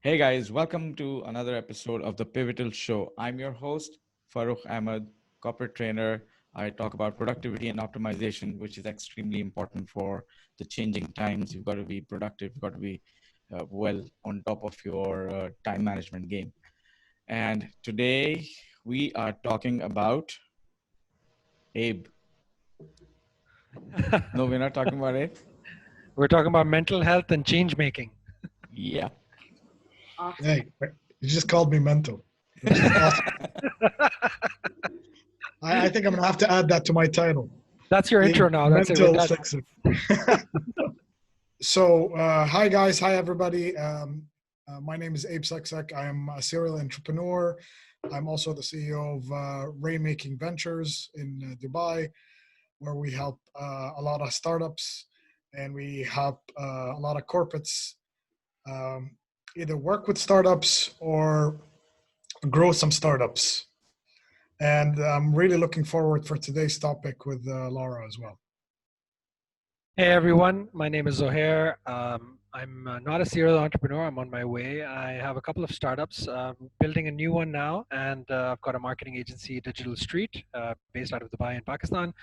Hey guys, welcome to another episode of the Pivotal Show. I'm your host, Farooq Ahmed, corporate trainer. I talk about productivity and optimization, which is extremely important for the changing times. You've got to be productive, you've got to be well on top of your time management game. And today we are talking about Abe. No, we're not talking about Abe. We're talking about mental health and change making. Yeah. Awesome. Hey, you just called me mental. Awesome. I think I'm gonna have to add that to my title. That's your intro now. That's it. We're Mental done. fixer. So, hi guys, hi everybody. My name is Abe Seksek. I am a serial entrepreneur. I'm also the CEO of Rainmaking Ventures in Dubai, where we help a lot of startups and we help a lot of corporates either work with startups or grow some startups. And I'm really looking forward for today's topic with Lara as well. Hey everyone, my name is Zohair. I'm not a serial entrepreneur. I'm on my way. I have a couple of startups, building a new one now, and I've got a marketing agency, Digital Street, based out of Dubai in Pakistan.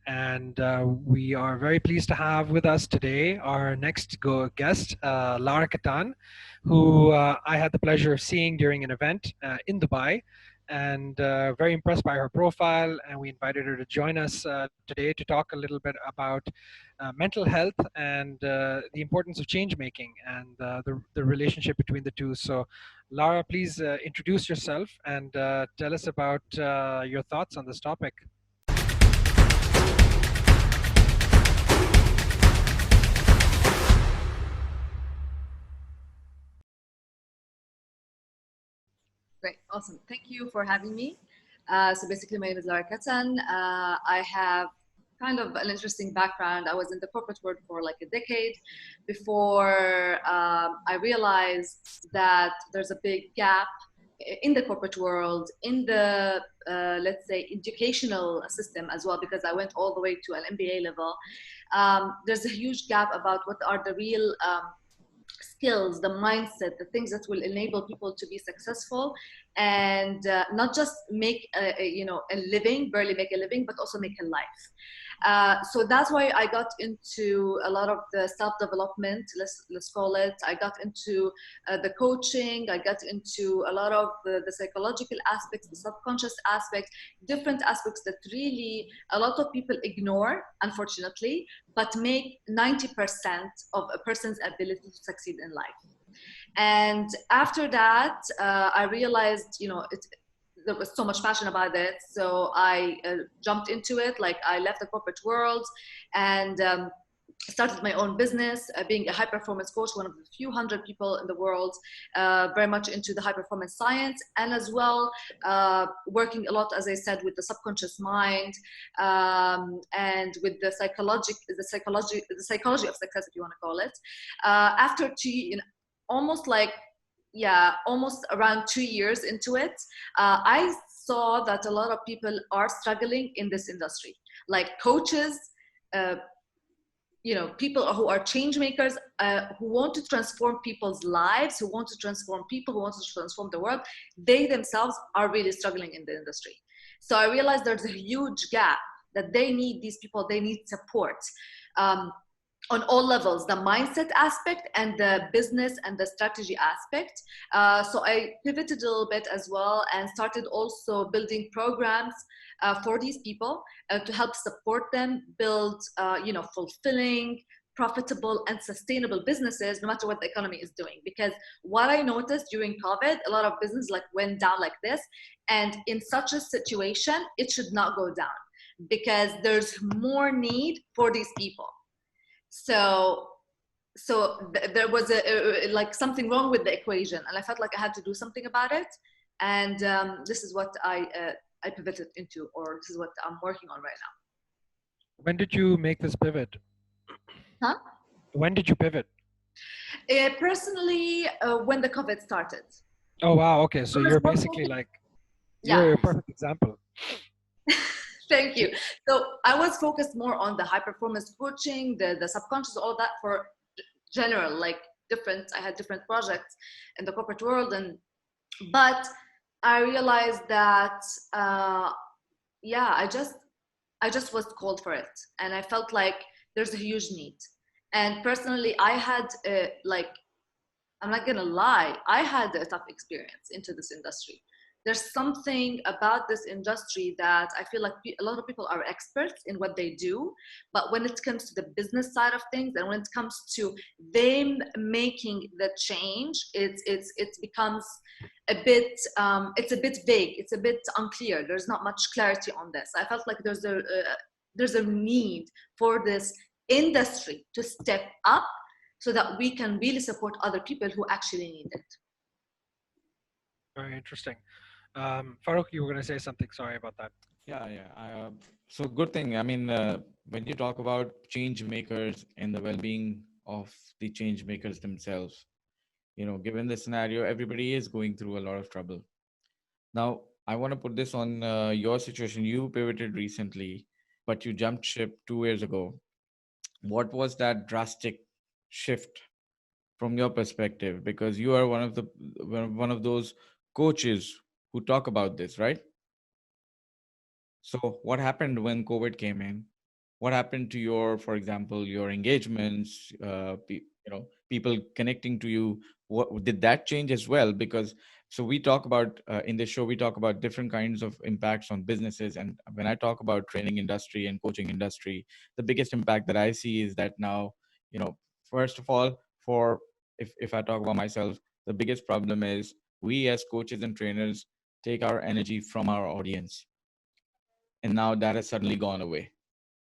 And we are very pleased to have with us today our next guest, Lara Cattan, who I had the pleasure of seeing during an event in Dubai. And very impressed by her profile, and we invited her to join us today to talk a little bit about mental health and the importance of change making and the relationship between the two. So Lara, please introduce yourself and tell us about your thoughts on this topic. Great. Awesome. Thank you for having me. So basically, my name is Lara Cattan. I have kind of an interesting background. I was in the corporate world for like a decade before I realized that there's a big gap in the corporate world, in the, let's say, educational system as well, because I went all the way to an MBA level. There's a huge gap about what are the real skills, the mindset, the things that will enable people to be successful and not just make a living, barely make a living, but also make a life. So that's why I got into a lot of the self-development, let's call it. I got into the coaching. I got into a lot of the psychological aspects, the subconscious aspects, different aspects that really a lot of people ignore, unfortunately, but make 90% of a person's ability to succeed in life. And after that, I realized, there was so much passion about it. So I jumped into it. Like I left the corporate world and started my own business, being a high performance coach, one of the few hundred people in the world, very much into the high performance science, and as well working a lot, as I said, with the subconscious mind and with the psychology of success, if you want to call it. After almost around 2 years into it, I saw that a lot of people are struggling in this industry, like coaches, people who are change makers, who want to transform people's lives, who want to transform people, who want to transform the world. They themselves are really struggling in the industry. So I realized there's a huge gap, that they need these people, they need support. On all levels, the mindset aspect and the business and the strategy aspect. So I pivoted a little bit as well and started also building programs for these people to help support them build, fulfilling, profitable and sustainable businesses, no matter what the economy is doing. Because what I noticed during COVID, a lot of business went down like this. And in such a situation, it should not go down because there's more need for these people. So there was like something wrong with the equation, and I felt like I had to do something about it. And this is what I pivoted into, or this is what I'm working on right now. When did you make this pivot? Huh? When did you pivot? Personally, when the COVID started. Oh, wow. Okay. So you're basically like, you're a perfect example. Thank you. So I was focused more on the high performance coaching, the subconscious, all that for general, like different. I had different projects in the corporate world, but I realized that yeah, I just was called for it, and I felt like there's a huge need. And personally, I had like, I'm not gonna lie, I had a tough experience into this industry. There's something about this industry that I feel like a lot of people are experts in what they do, but when it comes to the business side of things, and when it comes to them making the change, it becomes a bit it's a bit vague, it's a bit unclear. There's not much clarity on this. I felt like there's a need for this industry to step up so that we can really support other people who actually need it. Very interesting. Farouk, you were going to say something. Sorry about that. Yeah. So good thing. I mean, when you talk about change makers and the well-being of the change makers themselves, given the scenario, everybody is going through a lot of trouble. Now, I want to put this on your situation. You pivoted recently, but you jumped ship 2 years ago. What was that drastic shift from your perspective? Because you are one of those coaches who talk about this, right? So what happened when COVID came in? What happened to your, for example, your engagements, people connecting to you? What did that change as well? Because so we talk about in this show, we talk about different kinds of impacts on businesses. And when I talk about training industry and coaching industry, the biggest impact that I see is that now, first of all, for if I talk about myself, the biggest problem is we as coaches and trainers take our energy from our audience, and now that has suddenly gone away,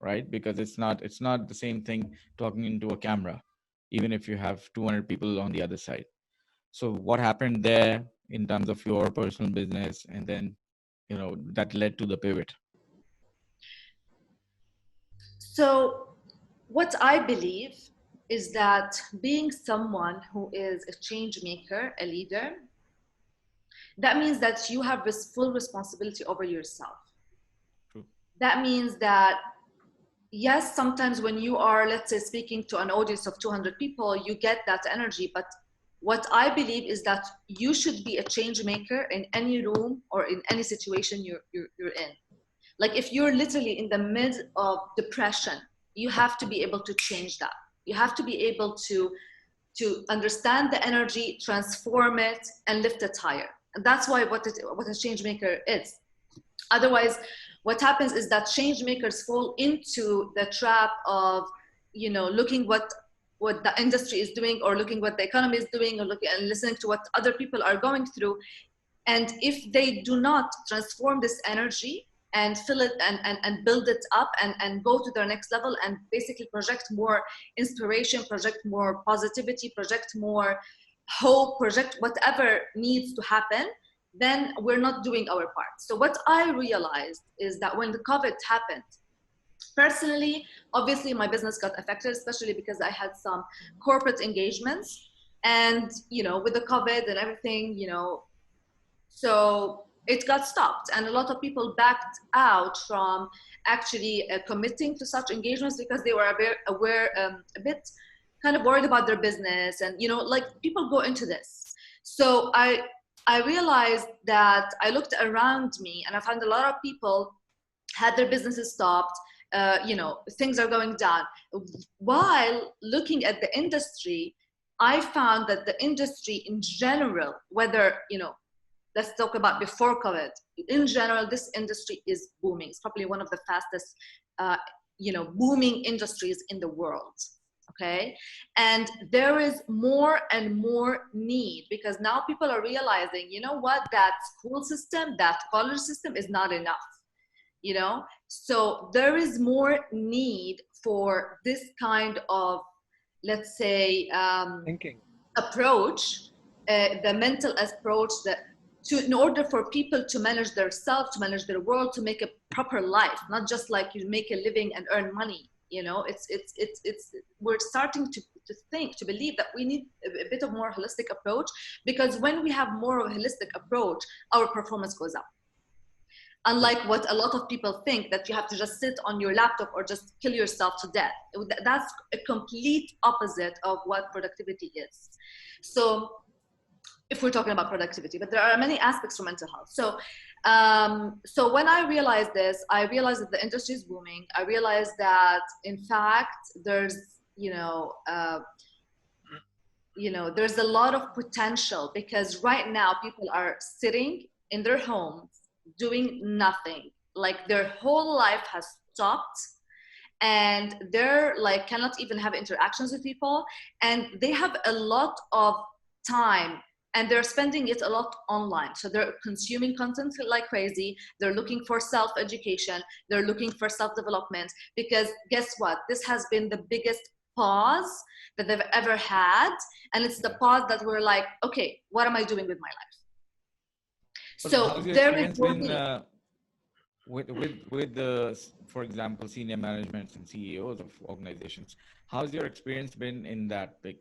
right? Because it's not the same thing talking into a camera, even if you have 200 people on the other side. So what happened there in terms of your personal business, and then that led to the pivot? So what I believe is that being someone who is a change maker, a leader, that means that you have this full responsibility over yourself. True. That means that, yes, sometimes when you are, let's say, speaking to an audience of 200 people, you get that energy. But what I believe is that you should be a change maker in any room or in any situation you're in. Like if you're literally in the midst of depression, you have to be able to change that. You have to be able to understand the energy, transform it, and lift it higher. And that's why what a change maker is. Otherwise, what happens is that change makers fall into the trap of, looking what the industry is doing, or looking what the economy is doing, or looking and listening to what other people are going through. And if they do not transform this energy and fill it and build it up and go to their next level and basically project more inspiration, project more positivity, project more hope, project whatever needs to happen, then we're not doing our part. So what I realized is that when the COVID happened, personally, obviously my business got affected, especially because I had some corporate engagements, and with the COVID and everything, so it got stopped, and a lot of people backed out from actually committing to such engagements because they were a bit kind of worried about their business, and like people go into this. So I realized that I looked around me and I found a lot of people had their businesses stopped. Things are going down. While looking at the industry, I found that the industry in general, whether, let's talk about before COVID, in general, this industry is booming. It's probably one of the fastest, booming industries in the world. Okay. And there is more and more need, because now people are realizing, that school system, that college system is not enough, so there is more need for this kind of, let's say, Thinking. approach, the mental approach, that in order for people to manage their self, to manage their world, to make a proper life, not just like you make a living and earn money. We're starting to think, to believe that we need a bit of more holistic approach, because when we have more of a holistic approach, our performance goes up. Unlike what a lot of people think, that you have to just sit on your laptop or just kill yourself to death. That's a complete opposite of what productivity is. So if we're talking about productivity, but there are many aspects for mental health. So when I realized this, I realized that the industry is booming. I realized that, in fact, there's, there's a lot of potential, because right now people are sitting in their homes doing nothing. Like their whole life has stopped, and they're like cannot even have interactions with people, and they have a lot of time, and they're spending it a lot online. So they're consuming content like crazy. They're looking for self-education. They're looking for self-development, because guess what? This has been the biggest pause that they've ever had. And it's the pause that we're like, okay, what am I doing with my life? But So how's your they're experience been reporting. with the, for example, senior management and CEOs of organizations? How's your experience been in that? Like,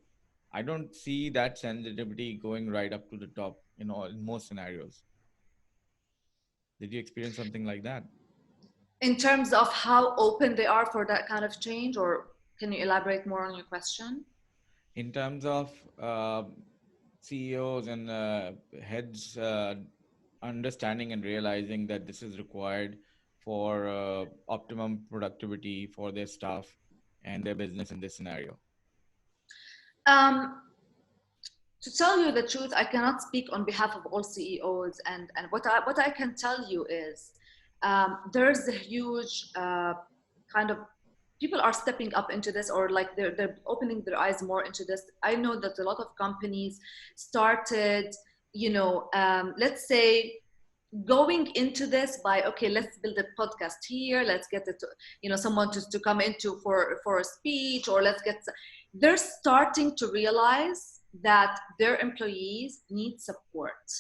I don't see that sensitivity going right up to the top, in most scenarios. Did you experience something like that? In terms of how open they are for that kind of change, or can you elaborate more on your question? In terms of CEOs and heads understanding and realizing that this is required for optimum productivity for their staff and their business in this scenario? To tell you the truth, I cannot speak on behalf of all CEOs, and what I can tell you is there's a huge kind of, people are stepping up into this, or like they're opening their eyes more into this. I know that a lot of companies started, let's say, going into this by, okay, let's build a podcast here, let's get it to, someone to come into for a speech, or they're starting to realize that their employees need support.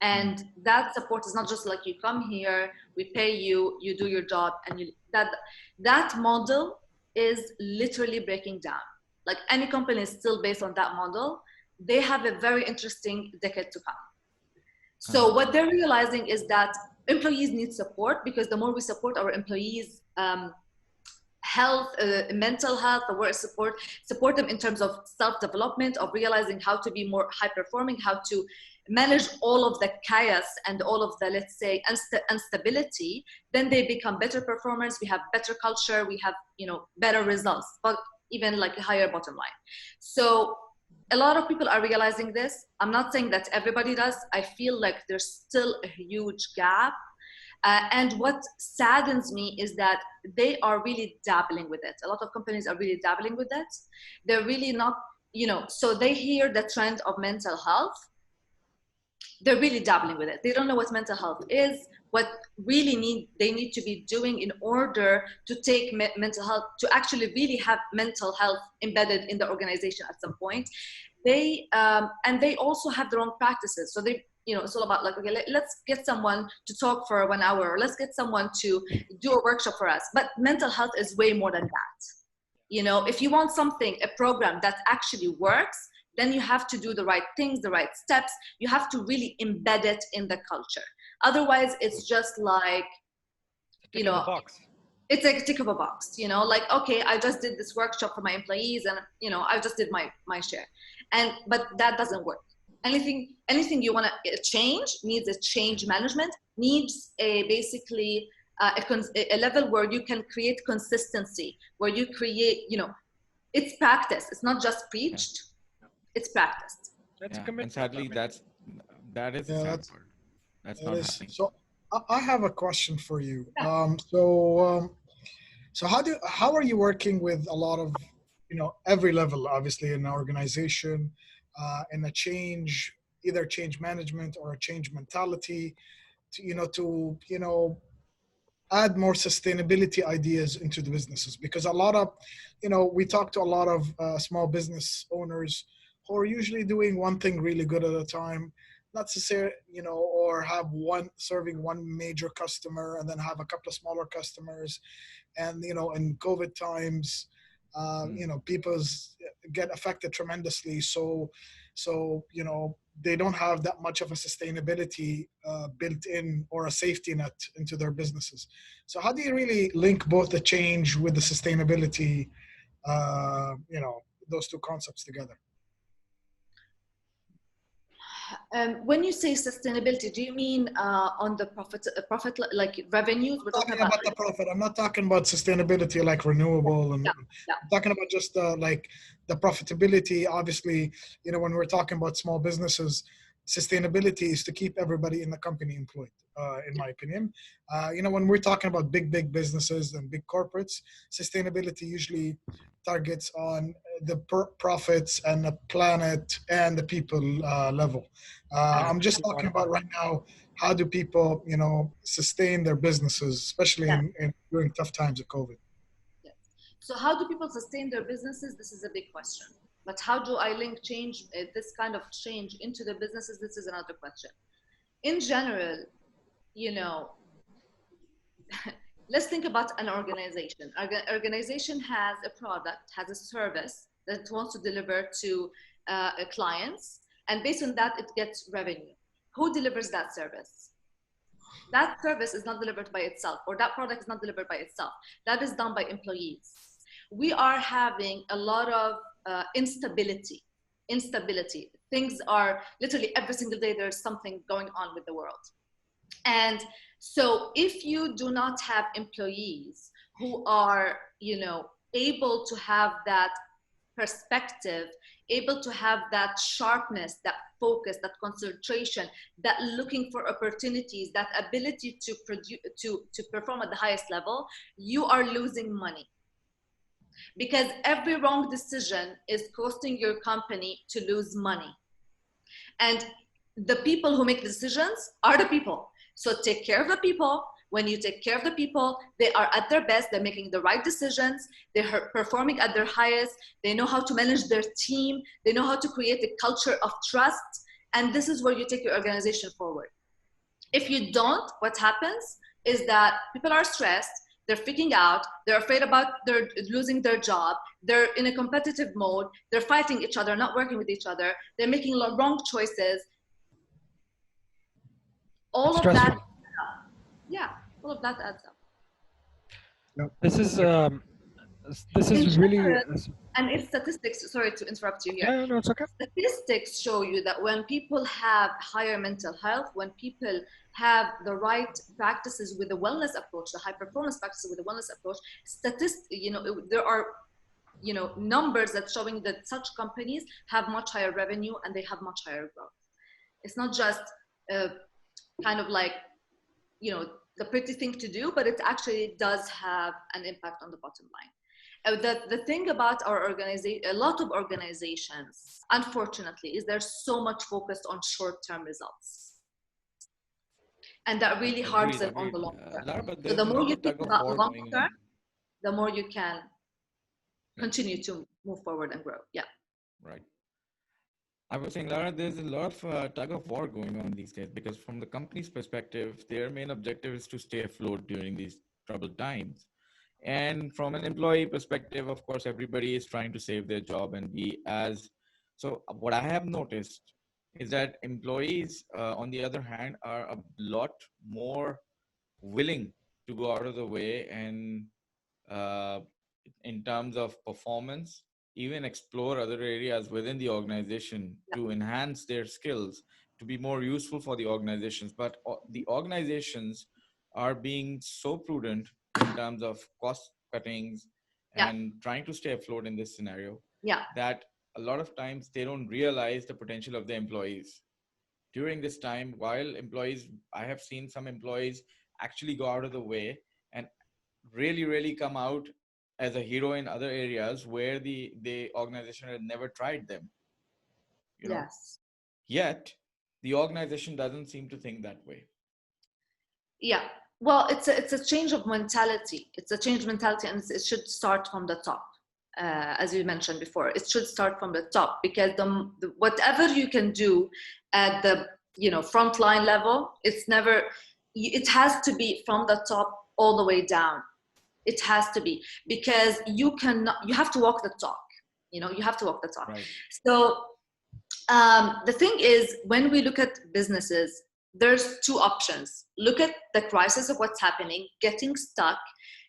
And that support is not just like, you come here, we pay you, you do your job, and that model is literally breaking down. Like, any company is still based on that model. They have a very interesting decade to come. So what they're realizing is that employees need support, because the more we support our employees' health, mental health, the more support them in terms of self-development, of realizing how to be more high-performing, how to manage all of the chaos and all of the, let's say, instability, then they become better performers. We have better culture. We have, better results, but even like a higher bottom line. So a lot of people are realizing this. I'm not saying that everybody does. I feel like there's still a huge gap. And what saddens me is that they are really dabbling with it. A lot of companies are really dabbling with it. They're really not, so they hear the trend of mental health. They're really dabbling with it. They don't know what mental health is, what really they need to be doing in order to take mental health, to actually really have mental health embedded in the organization at some point. And they also have their own practices. So it's all about like, okay, let's get someone to talk for 1 hour, or let's get someone to do a workshop for us. But mental health is way more than that. If you want something, a program that actually works, then you have to do the right things, the right steps. You have to really embed it in the culture. Otherwise, it's just like, it's like a tick of a box, like, okay, I just did this workshop for my employees, and, I just did my share. But that doesn't work. Anything you want to change needs a change management, needs basically a level where you can create consistency, where you create, it's practice. It's not just preached. It's practiced. That's a commitment. And sadly, that is the sad part. That's not happening. So I have a question for you. Yeah. So how are you working with a lot of, every level, obviously, in an organization, in a change, either change management or a change mentality, to add more sustainability ideas into the businesses? Because a lot of, we talk to a lot of small business owners who are usually doing one thing really good at a time, not necessarily, or serving one major customer and then have a couple of smaller customers. And, in COVID times, people's get affected tremendously. So, they don't have that much of a sustainability built in or a safety net into their businesses. So how do you really link both the change with the sustainability, those two concepts together? When you say sustainability, do you mean on the profit like revenues? We're talking about the profit. I'm not talking about sustainability like renewable, and yeah. I'm talking about just like the profitability. Obviously, when we're talking about small businesses, sustainability is to keep everybody in the company employed. In my opinion, when we're talking about big businesses and big corporates, sustainability usually targets on the profits and the planet and the people level. I'm just talking about right now, how do people, sustain their businesses, especially in during tough times of COVID? Yes. So how do people sustain their businesses? This is a big question. But how do I link change, this kind of change into the businesses? This is another question. In general, let's think about an organization. Organization has a product, has a service that it wants to deliver to clients, and based on that, it gets revenue. Who delivers that service? That service is not delivered by itself, or that product is not delivered by itself. That is done by employees. We are having a lot of instability. Things are literally every single day, there's something going on with the world. And so if you do not have employees who are, able to have that perspective, able to have that sharpness, that focus, that concentration, that looking for opportunities, that ability to produce, to perform at the highest level, you are losing money. Because every wrong decision is costing your company to lose money. And the people who make decisions are the people. So take care of the people. When you take care of the people, they are at their best, they're making the right decisions, they're performing at their highest, they know how to manage their team, they know how to create a culture of trust, and this is where you take your organization forward. If you don't, what happens is that people are stressed, they're freaking out, they're afraid about losing their job, they're in a competitive mode, they're fighting each other, not working with each other, they're making wrong choices. All of that, all of that adds up. This is really, and it's statistics. Sorry to interrupt you here. Yeah, no, it's okay. Statistics show you that when people have higher mental health, when people have the right practices with the wellness approach, the high performance practices with the wellness approach, there are numbers that showing that such companies have much higher revenue and they have much higher growth. It's not just kind of like the pretty thing to do, but it actually does have an impact on the bottom line. The thing about our organization, a lot of organizations, unfortunately, is there's so much focused on short-term results. And that really harms them on the long term. Lara, so the more you think about long term, the more you can continue to move forward and grow. Yeah. Right. I was saying, Lara, there's a lot of tug of war going on these days, because from the company's perspective, their main objective is to stay afloat during these troubled times. And from an employee perspective, of course, everybody is trying to save their job and be as. So what I have noticed is that employees, on the other hand, are a lot more willing to go out of the way and in terms of performance, even explore other areas within the organization to enhance their skills, to be more useful for the organizations. But the organizations are being so prudent in terms of cost cuttings and trying to stay afloat in this scenario that a lot of times they don't realize the potential of the employees. During this time, while I have seen some employees actually go out of the way and really come out as a hero in other areas where the organization had never tried them. Yes. Yet the organization doesn't seem to think that way. Yeah. Well, it's a change of mentality. It's a change of mentality, and it should start from the top. As you mentioned before, it should start from the top, because whatever you can do at the frontline level, it has to be from the top all the way down. It has to be, because you have to walk the talk. You have to walk the talk. Right. So The thing is, when we look at businesses, there's two options. Look at the crisis of what's happening, getting stuck,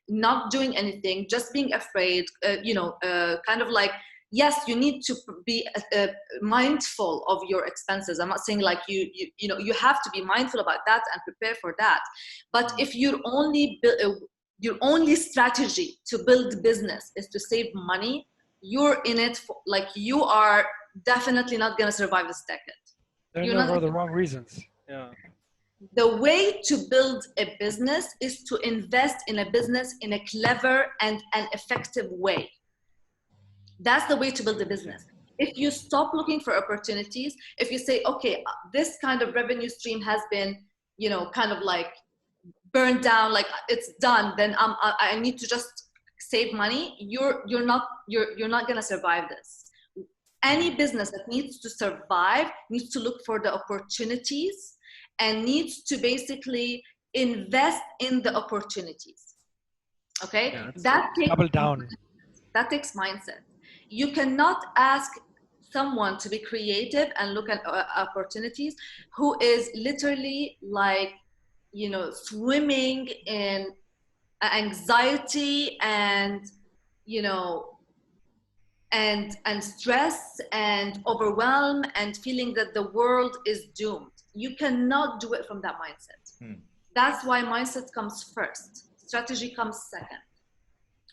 not doing anything, just being afraid, kind of like, yes, you need to be mindful of your expenses. I'm not saying like you have to be mindful about that and prepare for that. But if your only strategy to build business is to save money, you're in it for, like, you are definitely not going to survive this decade. They're in You're there not. for the wrong reasons. Yeah. The way to build a business is to invest in a business in a clever and an effective way. That's the way to build a business. If you stop looking for opportunities, if you say, okay, this kind of revenue stream has been, kind of like burned down, like it's done, then I need to just save money. You're not going to survive this. Any business that needs to survive needs to look for the opportunities and needs to basically invest in the opportunities. Okay, Yeah, that takes double down. That takes mindset. You cannot ask someone to be creative and look at opportunities who is literally like, swimming in anxiety and, and stress and overwhelm and feeling that the world is doomed. You cannot do it from that mindset. That's why mindset comes first. Strategy comes second.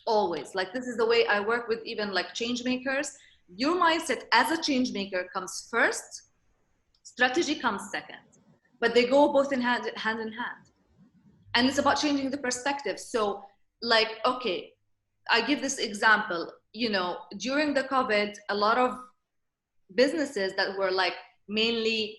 Always. Like, this is the way I work with even like change makers. Your mindset as a change maker comes first, strategy comes second, but they go both in hand in hand. And it's about changing the perspective. So like, okay, I give this example, during the COVID, a lot of businesses that were like mainly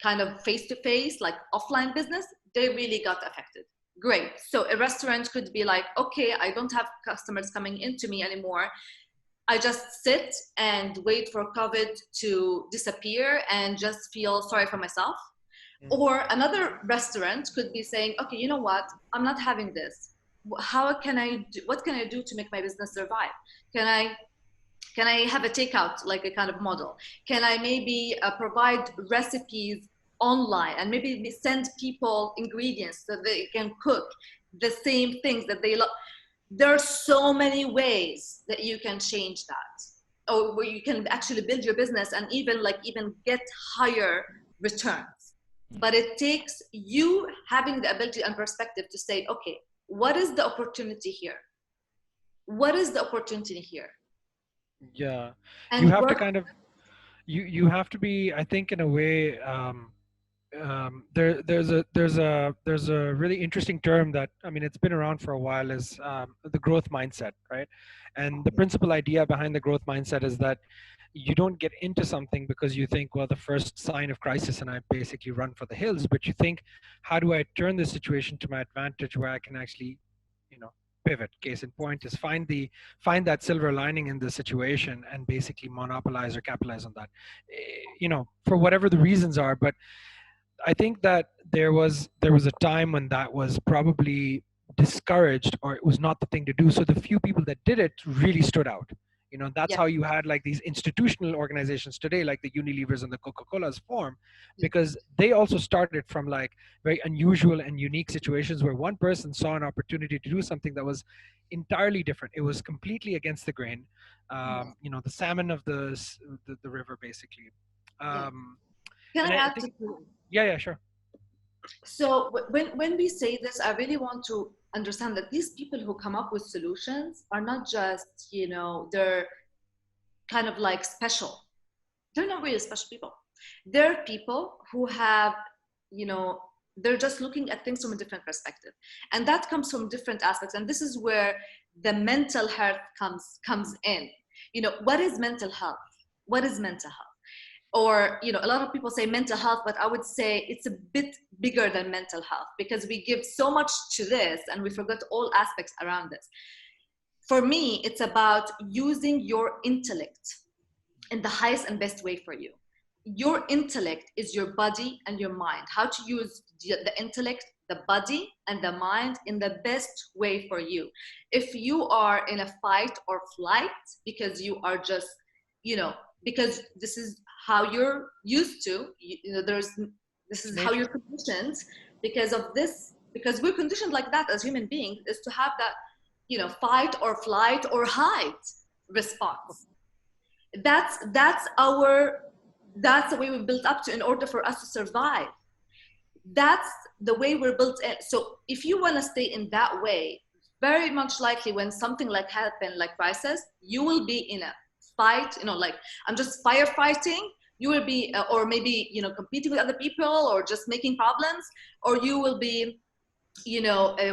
kind of face-to-face, like offline business, they really got affected. Great. So a restaurant could be like, okay, I don't have customers coming into me anymore. I just sit and wait for COVID to disappear and just feel sorry for myself. Or another restaurant could be saying, okay, you know what? I'm not having this. What can I do to make my business survive? Can I have a takeout, like a kind of model? Can I maybe provide recipes online and maybe send people ingredients so they can cook the same things that they love? There are so many ways that you can change that, or where you can actually build your business and even get higher returns. But it takes you having the ability and perspective to say, okay, what is the opportunity here? What is the opportunity here? Yeah. And You have to kind of, you have to be, I think, in a way, there's a really interesting term that, I mean, it's been around for a while, is the growth mindset, right? And the principal idea behind the growth mindset is that you don't get into something because you think, well, the first sign of crisis and I basically run for the hills, but you think, how do I turn this situation to my advantage where I can actually, pivot? Case in point is find that silver lining in the situation and basically monopolize or capitalize on that, for whatever the reasons are. But I think that there was a time when that was probably discouraged, or it was not the thing to do. So the few people that did it really stood out. That's how you had like these institutional organizations today, like the Unilevers and the Coca-Colas form, because they also started from like very unusual and unique situations where one person saw an opportunity to do something that was entirely different. It was completely against the grain. The salmon of the river, basically. Can I add to that? Yeah, sure. So when we say this, I really want to understand that these people who come up with solutions are not just, they're kind of like special. They're not really special people. They're people who have, they're just looking at things from a different perspective. And that comes from different aspects. And this is where the mental health comes in. What is mental health? What is mental health? Or, a lot of people say mental health, but I would say it's a bit bigger than mental health, because we give so much to this and we forget all aspects around this. For me, it's about using your intellect in the highest and best way for you. Your intellect is your body and your mind. How to use the intellect, the body, and the mind in the best way for you. If you are in a fight or flight because you are just, because this is how you're used to. This is how you're conditioned because of this, because we're conditioned like that as human beings, is to have that, fight or flight or hide response. That's the way we're built up to in order for us to survive. That's the way we're built in. So if you want to stay in that way, very much likely when something like happen, like crisis, you will be in a fight, like I'm just firefighting. You will be, or maybe, competing with other people or just making problems, or you will be,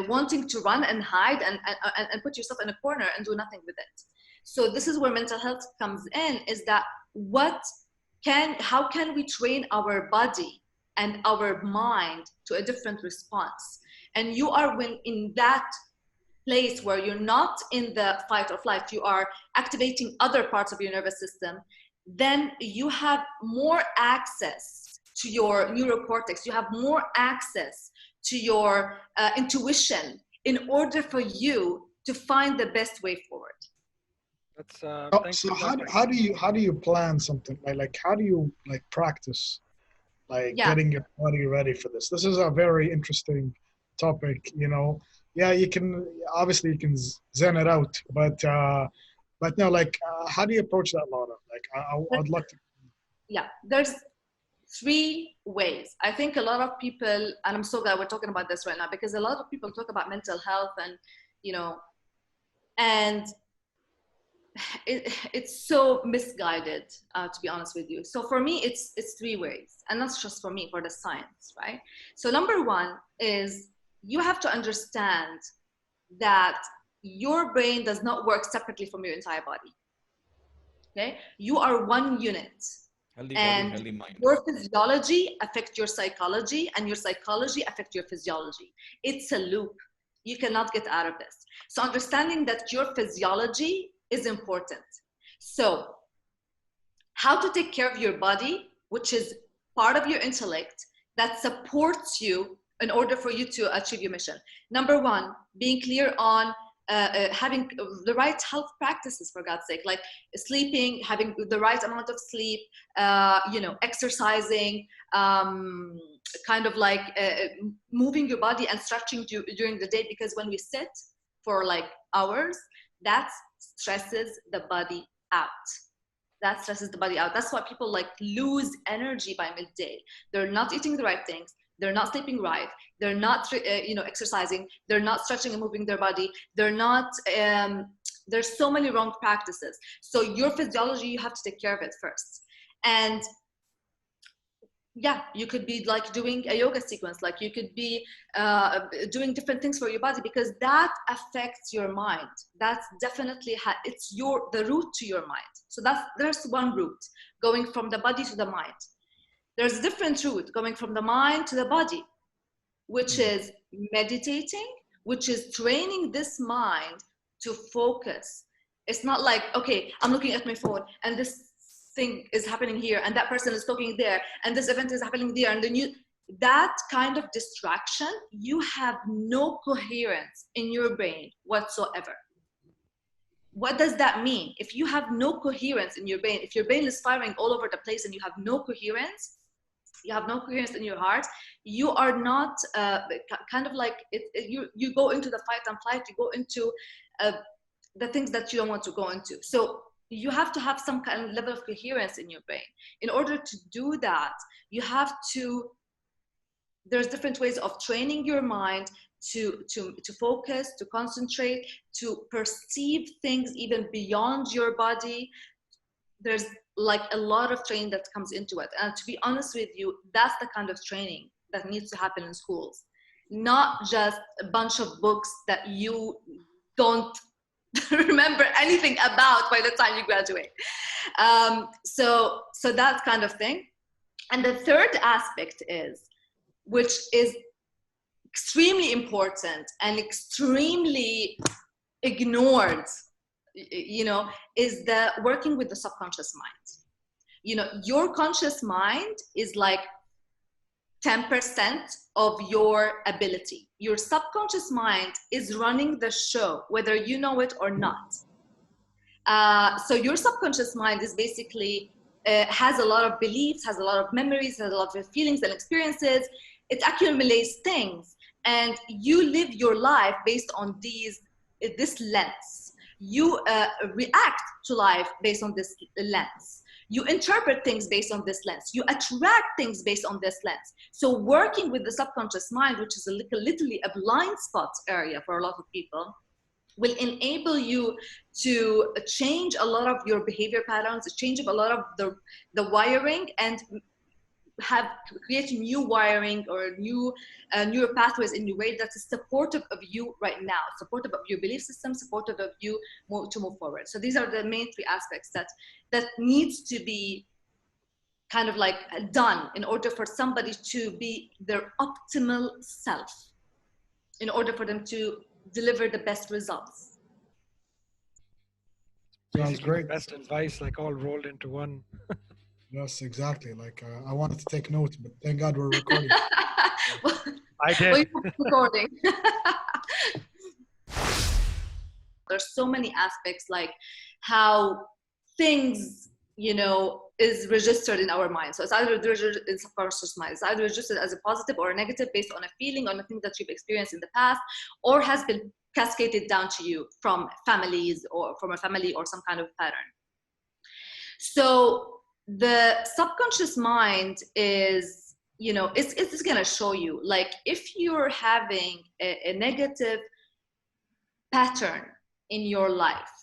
wanting to run and hide and put yourself in a corner and do nothing with it. So this is where mental health comes in, is that how can we train our body and our mind to a different response? And you are in that place where you're not in the fight or flight, you are activating other parts of your nervous system, then you have more access to your neurocortex, you have more access to your intuition in order for you to find the best way forward. That's so how do you plan something like how do you practice getting your body ready for this? This is a very interesting topic, Yeah, you can zen it out, but no, how do you approach that, Lara? I'd like to. Yeah, there's 3 ways. I think a lot of people, and I'm so glad we're talking about this right now, because a lot of people talk about mental health and, and it's so misguided, to be honest with you. So for me, it's 3 ways, and that's just for me, for the science, right? So number 1 is you have to understand that your brain does not work separately from your entire body. Okay, you are one unit. Healthy and body, healthy mind. Your physiology affects your psychology, and your psychology affects your physiology. It's a loop. You cannot get out of this. So understanding that your physiology is important. So how to take care of your body, which is part of your intellect that supports you in order for you to achieve your mission. Number 1, being clear on having the right health practices, for God's sake, like sleeping, having the right amount of sleep, exercising, kind of like moving your body and stretching during the day, because when we sit for hours, that stresses the body out. That's why people lose energy by midday. They're not eating the right things. They're not sleeping right. They're not, exercising. They're not stretching and moving their body. They're not, there's so many wrong practices. So your physiology, you have to take care of it first. And yeah, you could be doing a yoga sequence. You could be doing different things for your body, because that affects your mind. That's definitely, it's the route to your mind. So there's one route, going from the body to the mind. There's a different route going from the mind to the body, which is meditating, which is training this mind to focus. It's not okay, I'm looking at my phone and this thing is happening here and that person is talking there and this event is happening there, and then that kind of distraction, you have no coherence in your brain whatsoever. What does that mean? If you have no coherence in your brain, if your brain is firing all over the place and you have no coherence, you have no coherence in your heart, you are not you go into the fight and flight, you go into the things that you don't want to go into. So you have to have some kind of level of coherence in your brain. In order to do that, you have to, there's different ways of training your mind to focus, to concentrate, to perceive things even beyond your body. There's a lot of training that comes into it. And to be honest with you, that's the kind of training that needs to happen in schools. Not just a bunch of books that you don't remember anything about by the time you graduate. So that kind of thing. And the third aspect which is extremely important and extremely ignored, is the working with the subconscious mind. Your conscious mind is 10% of your ability. Your subconscious mind is running the show, whether you know it or not. So your subconscious mind is basically has a lot of beliefs, has a lot of memories, has a lot of feelings and experiences. It accumulates things, and you live your life based on this lens. You react to life based on this lens. You interpret things based on this lens. You attract things based on this lens. So working with the subconscious mind, which is literally a blind spot area for a lot of people, will enable you to change a lot of your behavior patterns, change a lot of the wiring, and create new wiring or new neural pathways in your way that is supportive of you right now, supportive of your belief system, supportive of you to move forward. So these are the main three aspects that needs to be kind of like done in order for somebody to be their optimal self, in order for them to deliver the best results. Sounds Basically, great. best advice, like all rolled into one. Yes, exactly. Like I wanted to take notes, but thank God we're recording. I did. Well, you're recording. There's so many aspects, like how things, is registered in our mind. So it's either registered in subconscious mind. It's either registered as a positive or a negative based on a feeling, on a thing that you've experienced in the past, or has been cascaded down to you from families or from a family or some kind of pattern. So the subconscious mind is, it's going to show you, like, if you're having a negative pattern in your life,